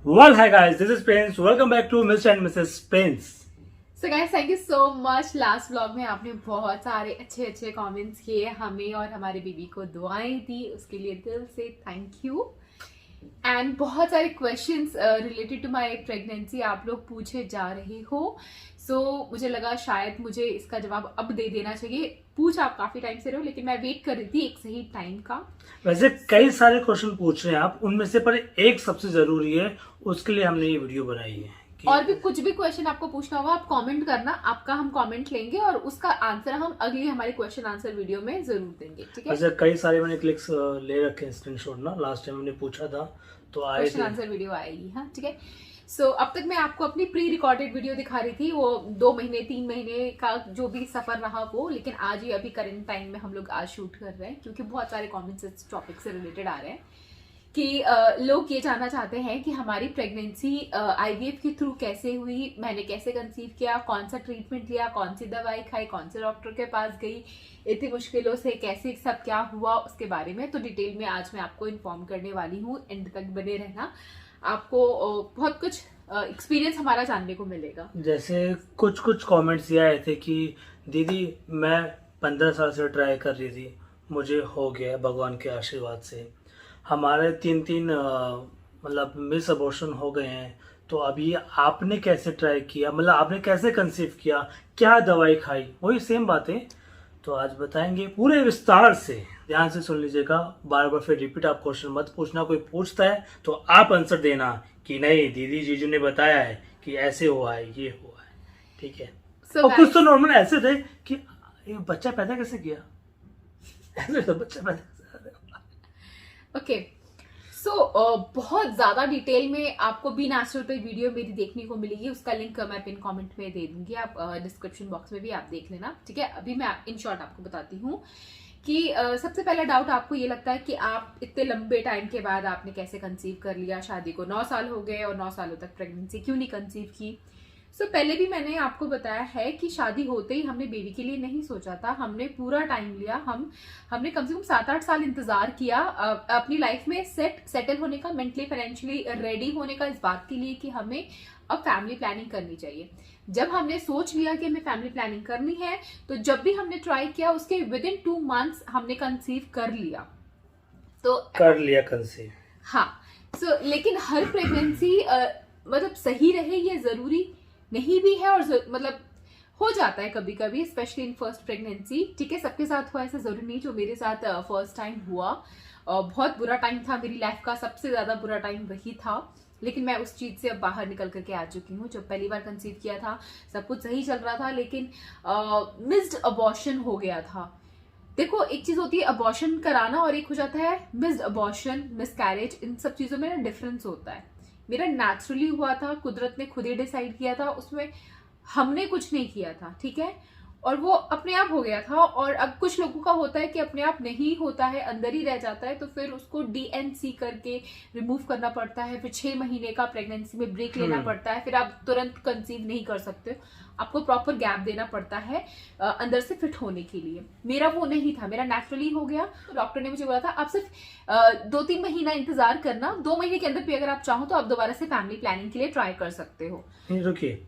Well, hi guys, this is Prince. Welcome back to Mr. and Mrs. Prince. So guys thank you so much. Last vlog में आपने बहुत सारे अच्छे अच्छे comments किए, हमें और हमारे बेबी को दुआएं दी, उसके लिए दिल से थैंक यू। एंड बहुत सारे questions related to my pregnancy आप लोग पूछे जा रहे हो। सो मुझे लगा शायद मुझे इसका जवाब अब दे देना चाहिए। पूछ आप काफी टाइम से रहे हो, लेकिन मैं वेट कर रही थी एक सही टाइम का। वैसे कई सारे क्वेश्चन पूछ रहे हैं आप, उनमें से पर एक सबसे जरूरी है, उसके लिए हमने ये वीडियो बनाई है। और भी कुछ भी क्वेश्चन आपको पूछना होगा आप कमेंट करना, आपका हम कमेंट लेंगे और उसका आंसर हम अगली हमारी क्वेश्चन आंसर वीडियो में जरूर देंगे, ठीक है। वैसे कई सारे मैंने क्लिक्स ले रखे हैं, स्क्रीनशॉट ना, लास्ट टाइम हमने पूछा था तो आए क्वेश्चन आंसर वीडियो आएगी, हाँ ठीक है। सो अब तक मैं आपको अपनी प्री रिकॉर्डेड वीडियो दिखा रही थी, वो 2 महीने 3 महीने का जो भी सफर रहा वो, लेकिन आज ही अभी करंट टाइम में हम लोग आज शूट कर रहे हैं क्योंकि बहुत सारे कमेंट्स इस टॉपिक से रिलेटेड आ रहे हैं कि लोग ये जानना चाहते हैं कि हमारी प्रेगनेंसी आईवीएफ के थ्रू कैसे हुई, मैंने कैसे कंसीव किया, कौन सा ट्रीटमेंट लिया, कौन सी दवाई खाई, कौन से डॉक्टर के पास गई, इतनी मुश्किलों से कैसे सब क्या हुआ उसके बारे में। तो डिटेल में आज मैं आपको इन्फॉर्म करने वाली हूँ, एंड तक बने रहना, आपको बहुत कुछ एक्सपीरियंस हमारा जानने को मिलेगा। जैसे कुछ कुछ कमेंट्स ये आए थे कि दीदी मैं 15 साल से ट्राई कर रही थी, मुझे हो गया भगवान के आशीर्वाद से। हमारे 3 मतलब मिस अबॉर्शन हो गए हैं, तो अभी आपने कैसे ट्राई किया, मतलब आपने कैसे कंसीव किया, क्या दवाई खाई, वही सेम बातें तो आज बताएंगे पूरे विस्तार से। ध्यान से सुन लीजिएगा, बार बार फिर रिपीट आप क्वेश्चन मत पूछना। कोई पूछता है तो आप आंसर देना कि नहीं दीदी जीजू ने बताया है कि ऐसे हुआ है, ये हुआ है, ठीक है। So और कुछ guys, तो नॉर्मल ऐसे थे कि ये बच्चा पैदा कैसे किया, ऐसे तो बच्चा पैदा ओके। सो बहुत ज्यादा डिटेल में आपको बी नेचुरल पे वीडियो मेरी देखने को मिलेगी, उसका लिंक मैं पिन कमेंट में दे दूंगी, आप डिस्क्रिप्शन बॉक्स में भी आप देख लेना, ठीक है। अभी मैं इन शॉर्ट आपको बताती हूँ कि सबसे पहला डाउट आपको ये लगता है कि आप इतने लंबे टाइम के बाद आपने कैसे कंसीव कर लिया, शादी को 9 साल हो गए और 9 सालों तक प्रेगनेंसी क्यों नहीं कंसीव की। सो पहले भी मैंने आपको बताया है कि शादी होते ही हमने बेबी के लिए नहीं सोचा था, हमने पूरा टाइम लिया, हमने कम से कम 7-8 साल इंतजार किया अपनी लाइफ में सेटल होने का, मेंटली फाइनेंशियली रेडी होने का, इस बात के लिए कि हमें अब फैमिली प्लानिंग करनी चाहिए। जब हमने सोच लिया कि हमें फैमिली प्लानिंग करनी है, तो जब भी हमने ट्राई किया उसके विद इन 2 मंथ्स हमने कंसीव कर लिया, तो कर लिया कंसीव। हाँ। सो लेकिन हर प्रेगनेंसी मतलब सही रहे ये जरूरी नहीं भी है, और मतलब हो जाता है कभी कभी, स्पेशली इन फर्स्ट प्रेगनेंसी, ठीक है। सबके साथ हुआ ऐसा जरूरी नहीं, जो मेरे साथ फर्स्ट टाइम हुआ बहुत बुरा टाइम था, मेरी लाइफ का सबसे ज्यादा बुरा टाइम वही था, लेकिन मैं उस चीज से अब बाहर निकल करके आ चुकी हूँ। जब पहली बार कंसीव किया था सब कुछ सही चल रहा था, लेकिन मिस्ड अबॉर्शन हो गया था। देखो एक चीज होती है अबॉर्शन कराना और एक हो जाता है मिस्ड अबॉर्शन, मिसकैरेज, इन सब चीजों में ना डिफरेंस होता है। मेरा नेचुरली हुआ था, कुदरत ने खुद ही डिसाइड किया था, उसमें हमने कुछ नहीं किया था, ठीक है, और वो अपने आप हो गया था। और अब कुछ लोगों का होता है कि अपने आप नहीं होता है, अंदर ही रह जाता है, तो फिर उसको डीएनसी करके रिमूव करना पड़ता है, फिर 6 महीने का प्रेगनेंसी में ब्रेक लेना पड़ता है, फिर आप तुरंत कंसीव नहीं कर सकते, आपको प्रॉपर गैप देना पड़ता है अंदर से फिट होने के लिए। मेरा वो नहीं था, मेरा नेचुरली हो गया। तो डॉक्टर ने मुझे बोला था आप सिर्फ 2-3 महीना इंतजार करना, 2 महीने के अंदर भी अगर आप चाहो तो आप दोबारा से फैमिली प्लानिंग के लिए ट्राई कर सकते हो। रुकिए,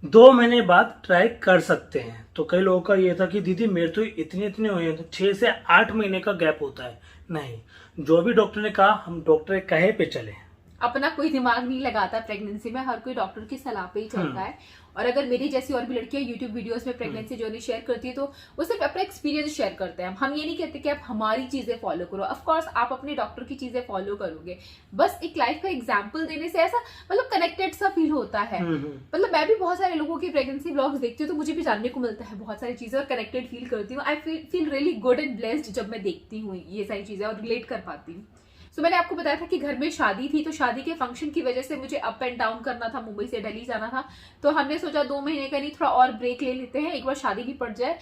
2 महीने बाद ट्राई कर सकते हैं, तो कई लोगों का ये था कि दीदी मेरे तो इतने हुए हैं, तो 6 से 8 महीने का गैप होता है। नहीं, जो भी डॉक्टर ने कहा हम डॉक्टर के कहे पे चले। अपना कोई दिमाग नहीं लगाता प्रेगनेंसी में, हर कोई डॉक्टर की सलाह पे ही चलता है। और अगर मेरी जैसी और भी लड़कियां यूट्यूब वीडियोस में प्रेगनेंसी जर्नी शेयर करती है तो वो सिर्फ अपना एक्सपीरियंस शेयर करते हैं। हम ये नहीं कहते कि आप हमारी चीजें फॉलो करो, ऑफ कोर्स आप अपने डॉक्टर की चीजें फॉलो करोगे, बस एक लाइफ का एग्जाम्पल देने से ऐसा मतलब कनेक्टेड सा फील होता है। मतलब मैं भी बहुत सारे लोगों की प्रेगनेंसी ब्लॉग्स देखती हूँ तो मुझे भी जानने को मिलता है बहुत सारी चीजें और कनेक्टेड फील करती हूँ। I feel really good and blessed जब मैं देखती हूँ ये सारी चीजें और रिलेट कर पाती हूँ। सो मैंने आपको बताया था कि घर में शादी थी, तो शादी के फंक्शन की वजह से मुझे अप एंड डाउन करना था, मुंबई से दिल्ली जाना था, तो हमने सोचा 2 महीने का नहीं, थोड़ा और ब्रेक ले लेते हैं, एक बार शादी भी पड़ जाए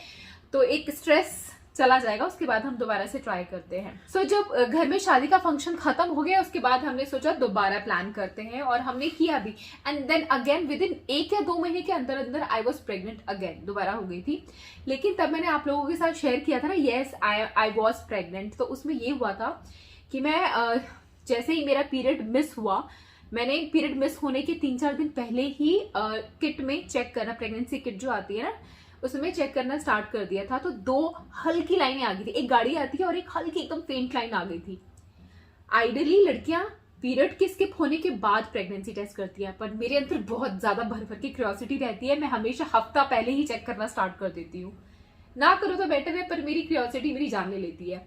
तो एक स्ट्रेस चला जाएगा, उसके बाद हम दोबारा से ट्राई करते हैं। सो जब घर में शादी का फंक्शन खत्म हो गया उसके बाद हमने सोचा दोबारा प्लान करते हैं, और हमने किया भी। And then again within 1 या 2 महीने के अंदर अंदर आई वॉज प्रेग्नेंट अगेन, दोबारा हो गई थी। लेकिन तब मैंने आप लोगों के साथ शेयर किया था ना, येस आई वॉज प्रेग्नेंट, तो उसमें ये हुआ था कि मैं जैसे ही मेरा पीरियड मिस हुआ मैंने पीरियड मिस होने के 3-4 दिन पहले ही किट में चेक करना, प्रेगनेंसी किट जो आती है ना उसमें चेक करना स्टार्ट कर दिया था। तो 2 हल्की लाइनें आ गई थी, एक गाड़ी आती है और एक हल्की एकदम फेंट लाइन आ गई थी। आइडियली लड़कियां पीरियड के स्किप होने के बाद प्रेगनेंसी टेस्ट करती है, पर मेरे अंदर बहुत ज्यादा भर भर की क्यूरियोसिटी रहती है। मैं हमेशा हफ्ता पहले ही चेक करना स्टार्ट कर देती हूँ। ना करो तो बेटर है, पर मेरी क्यूरियोसिटी मेरी जान ले लेती है।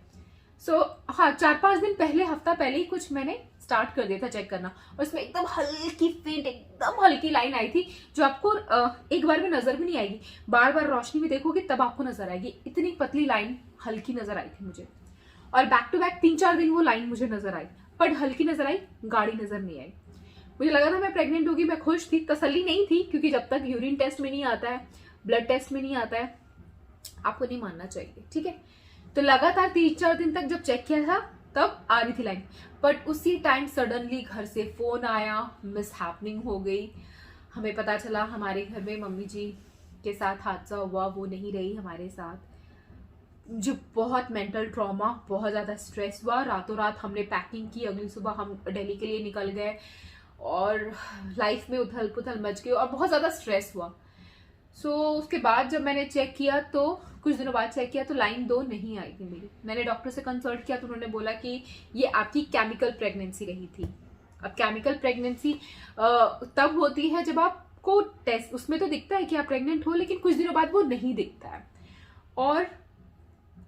हाँ, 4-5 दिन पहले, हफ्ता पहले ही कुछ मैंने स्टार्ट कर दिया था चेक करना, और उसमें एकदम हल्की फेंट, एकदम हल्की लाइन आई थी जो आपको एक बार में नजर भी नहीं आएगी, बार बार रोशनी में देखोगे तब आपको नजर आएगी। इतनी पतली लाइन हल्की नजर आई थी मुझे, और बैक टू बैक 3-4 दिन वो लाइन मुझे नजर आई, पर हल्की नजर आई, गाड़ी नजर नहीं आई। मुझे लगा था मैं प्रेग्नेंट होगी, मैं खुश थी, तसल्ली नहीं थी, क्योंकि जब तक यूरिन टेस्ट में नहीं आता है, ब्लड टेस्ट में नहीं आता है, आपको नहीं मानना चाहिए, ठीक है। तो लगातार 3-4 दिन तक जब चेक किया था तब आ रही थी लाइन, बट उसी टाइम सडनली घर से फोन आया, मिस हैपनिंग हो गई। हमें पता चला हमारे घर में मम्मी जी के साथ हादसा हुआ, वो नहीं रही हमारे साथ। जो बहुत मेंटल ट्रॉमा, बहुत ज़्यादा स्ट्रेस हुआ। रातों रात हमने पैकिंग की, अगली सुबह हम दिल्ली के लिए निकल गए, और लाइफ में उथल पुथल मच गई और बहुत ज़्यादा स्ट्रेस हुआ। उसके बाद जब मैंने चेक किया, तो कुछ दिनों बाद चेक किया तो लाइन 2 नहीं आई थी मेरी। मैंने डॉक्टर से कंसल्ट किया तो उन्होंने बोला कि ये आपकी केमिकल प्रेगनेंसी रही थी। अब केमिकल प्रेगनेंसी तब होती है जब आपको टेस्ट उसमें तो दिखता है कि आप प्रेग्नेंट हो, लेकिन कुछ दिनों बाद वो नहीं दिखता है, और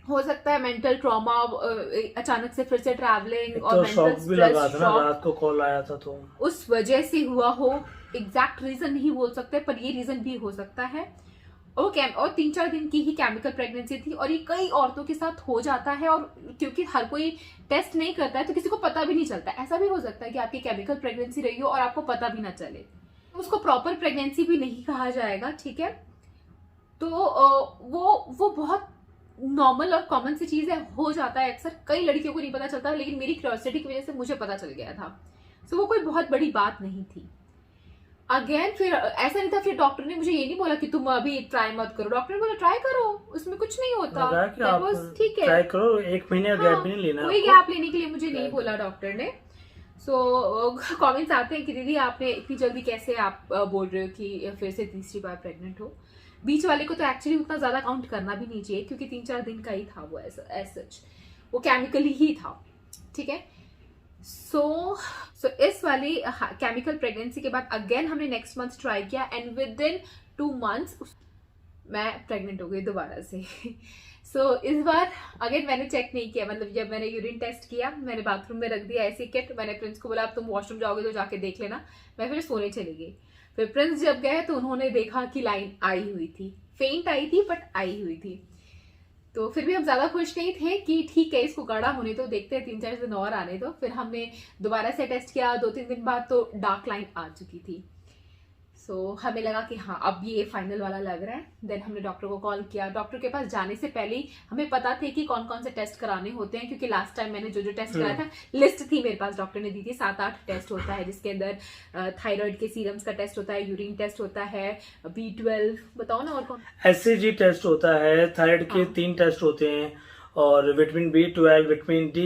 हो सकता है मेंटल ट्रॉमा, अचानक से फिर से ट्रैवलिंग और तो शॉक भी लगा था ना, रात को कॉल आया था तो उस वजह से हुआ हो। एग्जैक्ट रीजन नहीं बोल सकते, पर ये रीजन भी हो सकता है। और 3-4 दिन की ही केमिकल प्रेगनेंसी थी, और ये कई औरतों के साथ हो जाता है, और क्योंकि हर कोई टेस्ट नहीं करता है तो किसी को पता भी नहीं चलता। ऐसा भी हो सकता है कि आपकी केमिकल प्रेगनेंसी रही हो और आपको पता भी ना चले, उसको प्रॉपर प्रेगनेंसी भी नहीं कहा जाएगा, ठीक है। तो वो बहुत नॉर्मल और कॉमन सी चीज है, हो जाता है अक्सर, कई लड़कियों को नहीं पता चलता, लेकिन मेरी क्यूरियोसिटी की वजह से मुझे पता चल गया था। वो कोई बहुत बड़ी बात नहीं थी। अगेन फिर ऐसा नहीं था, फिर डॉक्टर ने मुझे ये नहीं बोला कि तुम अभी ट्राई मत करो, डॉक्टर ने बोला ट्राई करो, उसमें कुछ नहीं होता, ठीक है, ट्राई करो, 1 महीने का गैप भी नहीं लेना, कोई गैप लेने के लिए मुझे नहीं बोला डॉक्टर ने। कमेंट्स आते हैं कि दीदी आपने इतनी जल्दी कैसे आप बोल रहे हो कि फिर से तीसरी बार प्रेग्नेंट हो। बीच वाले को तो एक्चुअली उतना ज्यादा काउंट करना भी नहीं चाहिए, क्योंकि 3-4 दिन का ही था वो, सच वो केमिकली ही था, ठीक है। सो इस वाली केमिकल प्रेगनेंसी के बाद अगेन हमने नेक्स्ट मंथ ट्राई किया, एंड विद इन 2 months मैं प्रेग्नेंट हो गई दोबारा से। इस बार अगेन मैंने चेक नहीं किया, मतलब जब मैंने यूरिन टेस्ट किया, मैंने बाथरूम में रख दिया ऐसी किट, मैंने प्रिंस को बोला अब तुम वॉशरूम जाओगे तो जाके देख लेना, मैं फिर सोने चली गई। फिर प्रिंस जब गए तो उन्होंने देखा कि लाइन आई हुई थी, फेंट आई थी बट आई हुई थी। तो फिर भी हम ज्यादा खुश नहीं थे कि ठीक है इसको गाढ़ा होने तो देखते हैं, 3-4 दिन और आने दो। फिर हमने दोबारा से टेस्ट किया, 2-3 दिन बाद तो डार्क लाइन आ चुकी थी। हमें लगा कि हाँ अब ये फाइनल वाला लग रहा है। देन हमने डॉक्टर को कॉल किया। डॉक्टर के पास जाने से पहले हमें पता थे कि कौन कौन से टेस्ट कराने होते हैं, क्योंकि लास्ट टाइम मैंने जो टेस्ट कराया था लिस्ट थी मेरे पास, डॉक्टर ने दी थी। 7-8 टेस्ट होता है, जिसके अंदर थायराइड के सीरम्स का टेस्ट होता है, यूरिन टेस्ट होता है, B12, बताओ ना और कौन। HCG टेस्ट होता है, थायराइड के 3 टेस्ट होते हैं, और vitamin B12, vitamin D,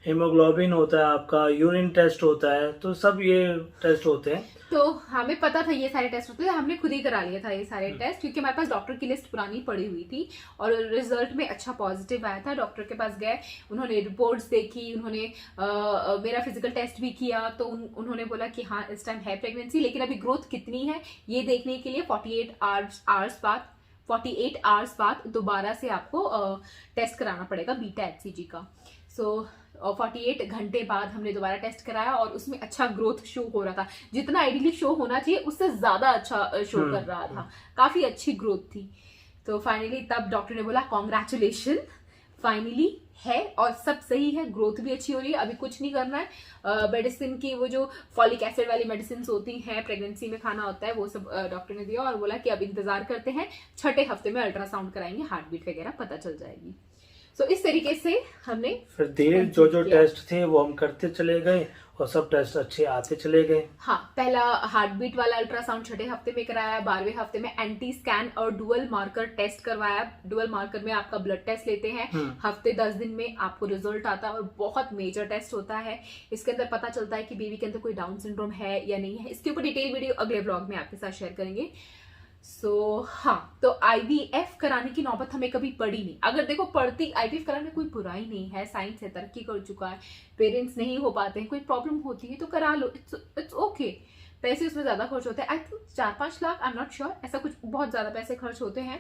haemoglobin होता है आपका, यूरिन टेस्ट होता है, तो सब ये टेस्ट होते हैं। तो हमें पता था ये सारे टेस्ट होते थे, हमने खुद ही करा लिया था ये सारे टेस्ट, क्योंकि हमारे पास डॉक्टर की लिस्ट पुरानी पड़ी हुई थी और रिजल्ट में अच्छा पॉजिटिव आया था। डॉक्टर के पास गए, उन्होंने रिपोर्ट्स देखी, उन्होंने मेरा फिजिकल टेस्ट भी किया, तो उन्होंने बोला कि हाँ इस टाइम है प्रेगनेंसी, लेकिन अभी ग्रोथ कितनी है ये देखने के लिए 48 आवर्स बाद दोबारा से आपको टेस्ट कराना पड़ेगा बीटा HCG का। 48 घंटे बाद हमने दोबारा टेस्ट कराया, और उसमें अच्छा ग्रोथ शो हो रहा था, जितना आइडियली शो होना चाहिए उससे ज्यादा अच्छा शो कर रहा था, काफी अच्छी ग्रोथ थी। तो फाइनली तब डॉक्टर ने बोला कॉन्ग्रेचुलेशन, फाइनली है और सब सही है, ग्रोथ भी अच्छी हो रही है, अभी कुछ नहीं करना है। मेडिसिन की वो जो फॉलिक एसिड वाली मेडिसिन होती हैं प्रेगनेंसी में खाना होता है, वो सब डॉक्टर ने दिया, और बोला कि अब इंतजार करते हैं, 6ठे हफ्ते में अल्ट्रासाउंड कराएंगे, हार्ट बीट वगैरह पता चल जाएगी। सो इस तरीके से हमने फिर धीरे जो जो किया। टेस्ट थे वो हम करते चले गए और सब टेस्ट अच्छे आते चले गए। हाँ, पहला हार्ट बीट वाला अल्ट्रासाउंड 6वें हफ्ते में कराया, 12वें हफ्ते में एंटी स्कैन और डुअल मार्कर टेस्ट करवाया। डुअल मार्कर में आपका ब्लड टेस्ट लेते हैं, हफ्ते 10 दिन में आपको रिजल्ट आता है और बहुत मेजर टेस्ट होता है। इसके अंदर पता चलता है कि बेबी के अंदर कोई डाउन सिंड्रोम है या नहीं है। इसके ऊपर डिटेल वीडियो अगले ब्लॉग में आपके साथ शेयर करेंगे। हाँ, तो आईवीएफ कराने की नौबत हमें कभी पड़ी नहीं। अगर देखो पड़ती, आईवीएफ कराने में कोई बुराई नहीं है, साइंस है, तरक्की कर चुका है, पेरेंट्स नहीं हो पाते हैं, कोई प्रॉब्लम होती है तो करा लो, इट्स ओके। पैसे उसमें ज्यादा खर्च होते हैं, I think 4-5 lakh, I am not sure, ऐसा कुछ बहुत ज्यादा पैसे खर्च होते हैं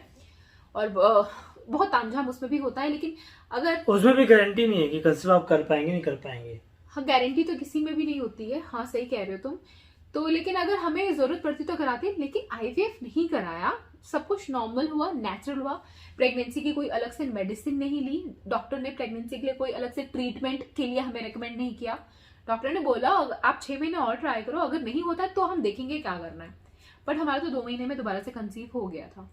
और बहुत तामझाम उसमें भी होता है। लेकिन अगर उसमें भी गारंटी नहीं है कि कंसीव आप कर पाएंगे नहीं कर पाएंगे। हाँ, गारंटी तो किसी में भी नहीं होती है। हाँ, सही कह रहे हो तुम। तो लेकिन अगर हमें जरूरत पड़ती तो कराते, लेकिन आईवीएफ नहीं कराया, सब कुछ नॉर्मल हुआ, नेचुरल हुआ। प्रेगनेंसी की कोई अलग से मेडिसिन नहीं ली, डॉक्टर ने प्रेगनेंसी के लिए कोई अलग से ट्रीटमेंट के लिए हमें रेकमेंड नहीं किया। डॉक्टर ने बोला आप 6 महीने और ट्राई करो, अगर नहीं होता तो हम देखेंगे क्या करना है। बट हमारा तो 2 महीने में दोबारा से कंसीव हो गया था।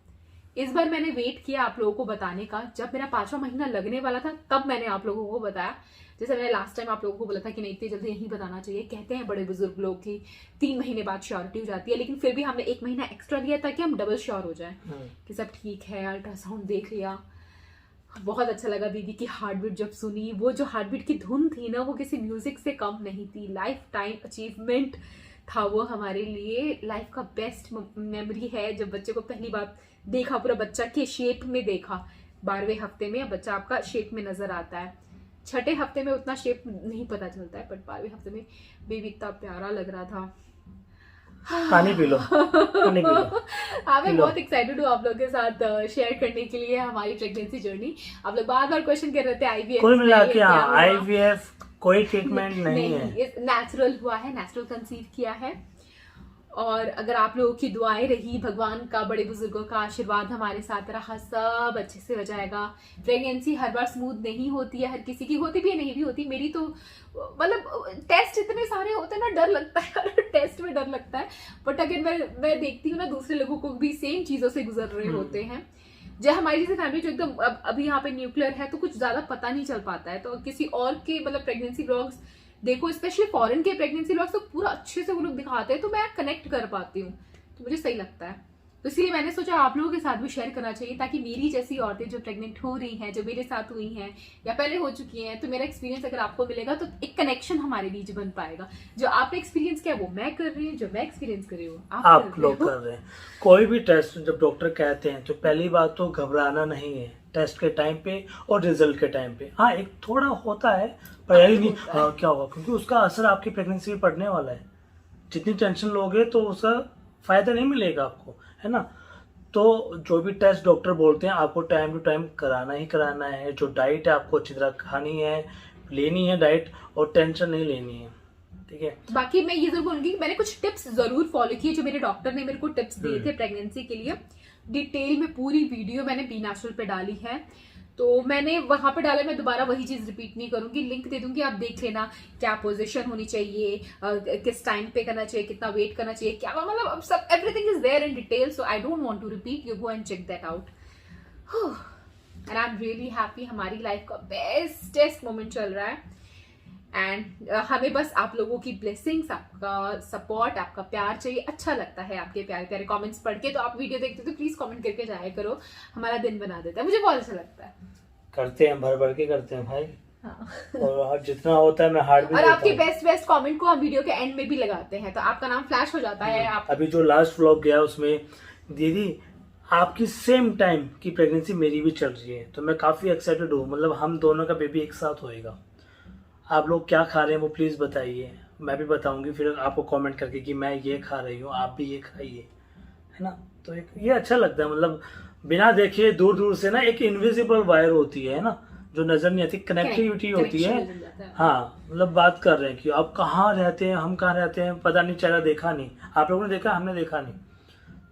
इस बार मैंने वेट किया आप लोगों को बताने का, जब मेरा 5वां महीना लगने वाला था तब मैंने आप लोगों को बताया। जैसे मैंने लास्ट टाइम आप लोगों को बोला था कि नहीं इतनी जल्दी नहीं बताना चाहिए, कहते हैं बड़े बुजुर्ग लोग की 3 महीने बाद श्योरिटी हो जाती है, लेकिन फिर भी हमने 1 महीना एक्स्ट्रा लिया ताकि हम डबल श्योर हो जाए कि सब ठीक है। अल्ट्रासाउंड देख लिया, बहुत अच्छा लगा। दीदी की हार्ट बीट जब सुनी, वो जो हार्ट बीट की धुन थी ना, वो किसी म्यूजिक से कम नहीं थी। लाइफ टाइम अचीवमेंट था वो हमारे लिए, लाइफ का बेस्ट मेमोरी है। जब बच्चे को पहली बार देखा, पूरा बच्चा के शेप में देखा। 12वें हफ्ते में बच्चा आपका शेप में नजर आता है, 6ठे हफ्ते में उतना शेप नहीं पता चलता है, बट 12वें हफ्ते में बेबी इतना प्यारा लग रहा था। पानी पी लो, पानी पी लो। हाँ, मैं बहुत एक्साइटेड हूँ आप लोगों के साथ शेयर करने के लिए हमारी प्रेगनेंसी जर्नी। आप लोग बार बार क्वेश्चन कर रहे थे आईवीएफ कुल मिला के आईवीएफ कोई ट्रीटमेंट नहीं है, नेचुरल हुआ है, नेचुरल कंसीव किया है। और अगर आप लोगों की दुआएं रही, भगवान का, बड़े बुजुर्गों का आशीर्वाद हमारे साथ रहा, सब अच्छे से हो जाएगा। प्रेगनेंसी हर बार स्मूथ नहीं होती है, हर किसी की होती भी है, नहीं भी होती। मेरी तो मतलब टेस्ट इतने सारे होते हैं ना, डर लगता है हर टेस्ट में डर लगता है। बट अगर मैं देखती हूँ ना, दूसरे लोगों को भी सेम चीजों से गुजर रहे होते हैं। जब हमारी जैसे फैमिली जो एकदम अभी यहाँ पे न्यूक्लियर है, तो कुछ ज्यादा पता नहीं चल पाता है। तो किसी और के मतलब प्रेगनेंसी व्लॉग्स देखो, स्पेशली फॉरेन के प्रेगनेंसी व्लॉग्स तो पूरा अच्छे से वो लोग दिखाते हैं, तो मैं कनेक्ट कर पाती हूँ, तो मुझे सही लगता है। तो इसलिए मैंने सोचा आप लोगों के साथ भी शेयर करना चाहिए, ताकि मेरी जैसी औरतें जो प्रेग्नेंट हो रही हैं, जो मेरे साथ हुई हैं या पहले हो चुकी हैं, तो मेरा एक्सपीरियंस अगर आपको मिलेगा तो एक कनेक्शन हमारे बीच बन पाएगा। जो आपने एक्सपीरियंस किया वो मैं कर रही हूँ, जो मैं एक्सपीरियंस कर रही हूँ आप लोग कर रहे हैं। कोई भी टेस्ट जब डॉक्टर कहते हैं तो पहली बात तो घबराना नहीं है, टेस्ट के टाइम पे और रिजल्ट के टाइम पे। हाँ, एक थोड़ा होता है पर यही नहीं हाँ क्या होगा, क्योंकि उसका असर आपकी प्रेगनेंसी पे पड़ने वाला है। जितनी टेंशन लोगे तो उसका फायदा नहीं मिलेगा आपको, है ना। तो जो भी टेस्ट डॉक्टर बोलते हैं आपको टाइम टू टाइम कराना ही कराना है। जो डाइट है आपको अच्छी तरह खानी है, लेनी है डाइट, और टेंशन नहीं लेनी है, ठीक है। बाकी मैं ये जरूर बोलूंगी मैंने कुछ टिप्स जरूर फॉलो किए, जो मेरे डॉक्टर ने मेरे को टिप्स दिए थे प्रेगनेंसी के लिए। डिटेल में पूरी वीडियो मैंने बी नेचुरल पे डाली है, तो मैंने वहां पे डाला। मैं दोबारा वही चीज रिपीट नहीं करूंगी, लिंक दे दूंगी, आप देख लेना क्या पोजीशन होनी चाहिए, किस टाइम पे करना चाहिए, कितना वेट करना चाहिए, क्या मतलब अब सब everything is there in detail. So I don't want to repeat, you go and check that out. And I am really happy, हमारी लाइफ का बेस्टेस्ट मोमेंट चल रहा है। एंड हमें बस आप लोगों की ब्लेसिंग्स, आपका सपोर्ट, आपका प्यार चाहिए। अच्छा लगता है आपके प्यारे प्यारे कमेंट्स पढ़ के, तो आप वीडियो देखते हो तो प्लीज कमेंट करके जाया करो, हमारा दिन बना देता है, मुझे बहुत अच्छा लगता है। करते हैं, भर भर के करते हैं भाई। हाँ। और जितना होता है मैं हार्ड भी और देता आपके हूं। बेस्ट कमेंट को हम वीडियो के एंड में भी लगाते हैं, तो आपका नाम फ्लैश हो जाता है। आप अभी जो लास्ट व्लॉग गया उसमें दीदी आपकी सेम टाइम की प्रेगनेंसी मेरी भी चल रही है, तो मैं काफी एक्साइटेड हूँ। मतलब हम दोनों का बेबी एक साथ होएगा। आप लोग क्या खा रहे हैं वो प्लीज बताइए, मैं भी बताऊंगी फिर आपको कमेंट करके कि मैं ये खा रही हूँ, आप भी ये खाइए, है ना। तो एक ये अच्छा लगता है, मतलब बिना देखे दूर दूर से ना एक इनविजिबल वायर होती है ना, जो नजर नहीं आती, कनेक्टिविटी होती है। हाँ, मतलब बात कर रहे हैं कि आप कहाँ रहते हैं, हम कहाँ रहते हैं, पता नहीं चला, देखा नहीं, आप लोगों ने देखा, हमने देखा नहीं,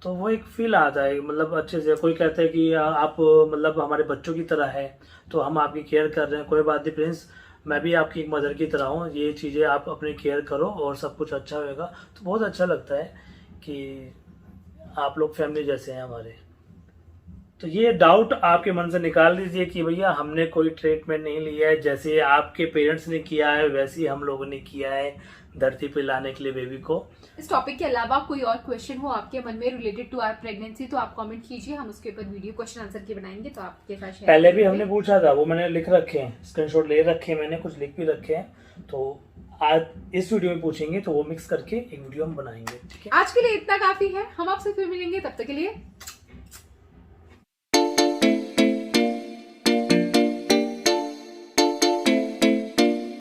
तो वो एक फील आता है मतलब अच्छे से। कोई कहता है कि आप मतलब हमारे बच्चों की तरह है, तो हम आपकी केयर कर रहे हैं। कोई बात नहीं प्रिंस, मैं भी आपकी एक मदर की तरह हूँ, ये चीज़ें आप अपनी केयर करो और सब कुछ अच्छा होएगा। तो बहुत अच्छा लगता है कि आप लोग फैमिली जैसे हैं हमारे। तो ये डाउट आपके मन से निकाल दीजिए कि भैया हमने कोई ट्रीटमेंट नहीं लिया है, जैसे आपके पेरेंट्स ने किया है वैसे ही हम लोगों ने किया है धरती पे लाने के लिए बेबी को। इस टॉपिक के अलावा कोई और क्वेश्चन हो आपके मन में रिलेटेड टू आवर प्रेगनेंसी तो आप कमेंट कीजिए, हम उसके ऊपर वीडियो क्वेश्चन आंसर की बनाएंगे तो आपके साथ शेयर पहले भी करेंगे। हमने पूछा था, वो मैंने लिख रखे हैं, स्क्रीनशॉट ले रखे हैं, मैंने कुछ लिख भी रखे हैं, तो आज इस वीडियो में पूछेंगे तो वो मिक्स करके एक वीडियो हम बनाएंगे। ठीक है, आज के लिए इतना काफी है, हम आपसे फिर मिलेंगे, तब तक के लिए